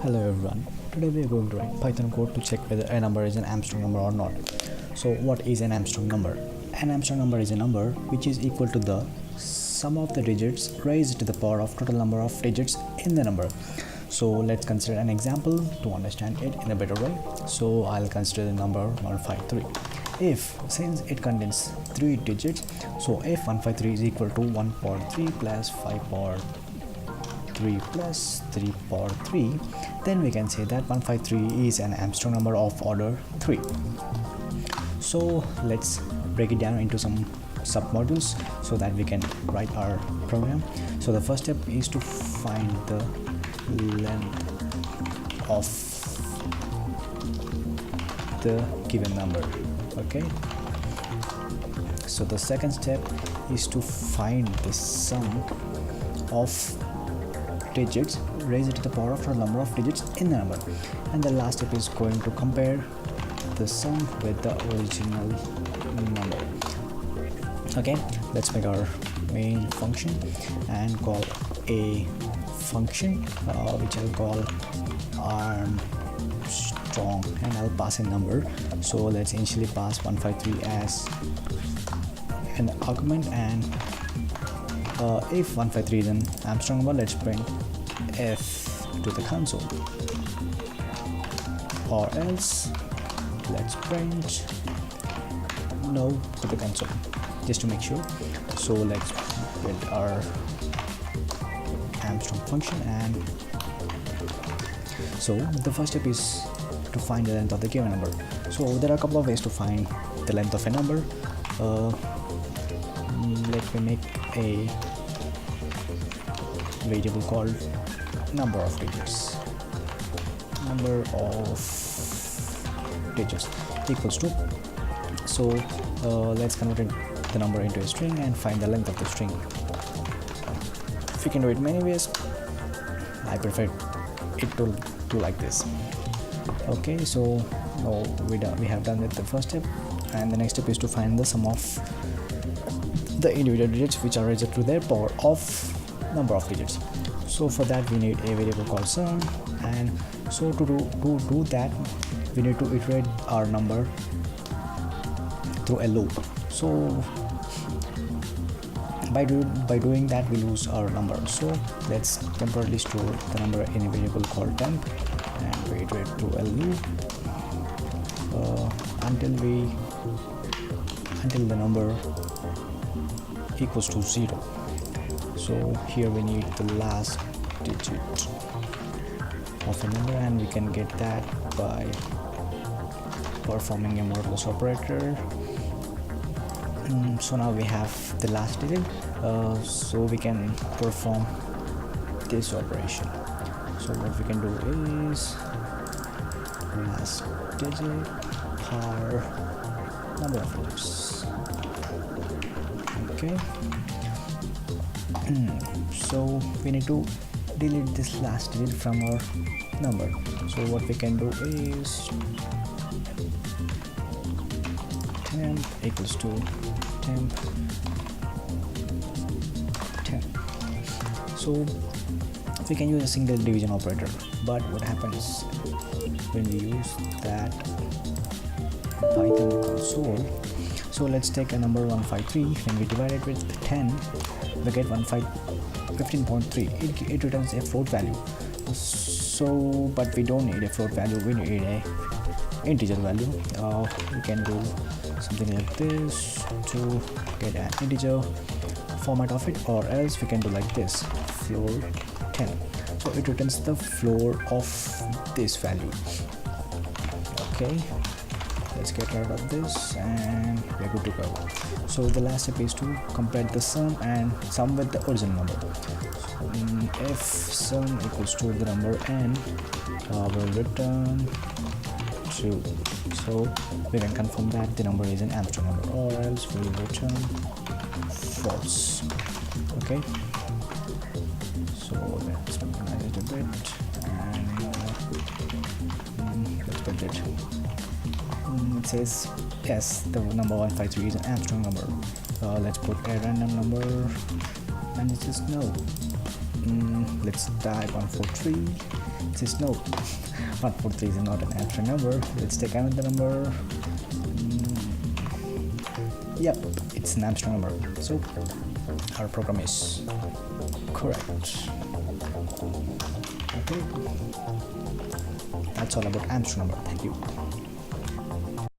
Hello everyone. Today we are going to write Python code to check whether a number is an Armstrong number or not. So what is an Armstrong number? An Armstrong number is a number which is equal to the sum of the digits raised to the power of total number of digits in the number. So let's consider an example to understand it in a better way. So I'll consider the number 153. Since it contains 3 digits, so if 153 is equal to 1 power 3 plus 5 power 3 plus 3 power 3, then we can say that 153 is an Armstrong number of order 3. So let's break it down into some submodules so that we can write our program. So the first step is to find the length of the given number. Okay, so the second step is to find the sum of digits raised to the power of the number of digits in the number, and the last step is going to compare the sum with the original number. Okay, let's make our main function and call a function which I'll call Armstrong, and I'll pass a number. So let's initially pass 153 as an argument, and if 153 is an Armstrong number, let's print F to the console, or else let's print no to the console just to make sure. So let's build our Armstrong function, and so the first step is to find the length of the given number. So there are a couple of ways to find the length of a number. Let me make a variable called number of digits equals to, so let's convert the number into a string and find the length of the string. We can do it many ways. I prefer it to do like this. Okay, so now we have done with the first step, and the next step is to find the sum of the individual digits which are raised to their power of number of digits. So for that we need a variable called sum, and so to do that we need to iterate our number through a loop. So by doing that we lose our number. So let's temporarily store the number in a variable called temp, and we iterate through a loop until the number equals to 0. So here we need the last digit of a number, and we can get that by performing a modulus operator. So now we have the last digit, so we can perform this operation. So what we can do is last digit per number of digits. Okay, so we need to delete this last digit from our number. So what we can do is temp equals to temp 10. So we can use a single division operator, but what happens when we use that Python console? So let's take a number 153. When we divide it with 10, we get 15.3. It returns a float value. So but we don't need a float value, we need a integer value. We can do something like this to get an integer format of it, or else we can do like this, floor 10. So it returns the floor of this value. Okay, let's get rid of this and we're good to go. So the last step is to compare the sum with the original number. If sum equals to the number n, will return true. So we can confirm that the number is an Armstrong number, or else we will return false. Okay, so let's minimize it a bit, and let's put it. It says yes, the number 153 is an Armstrong number. Let's put a random number, and it says no. Let's type 143 This is no. 143 is not an Armstrong number. Let's take another number. Yep, it's an Armstrong number. So our program is correct. Okay. That's all about Armstrong number. Thank you.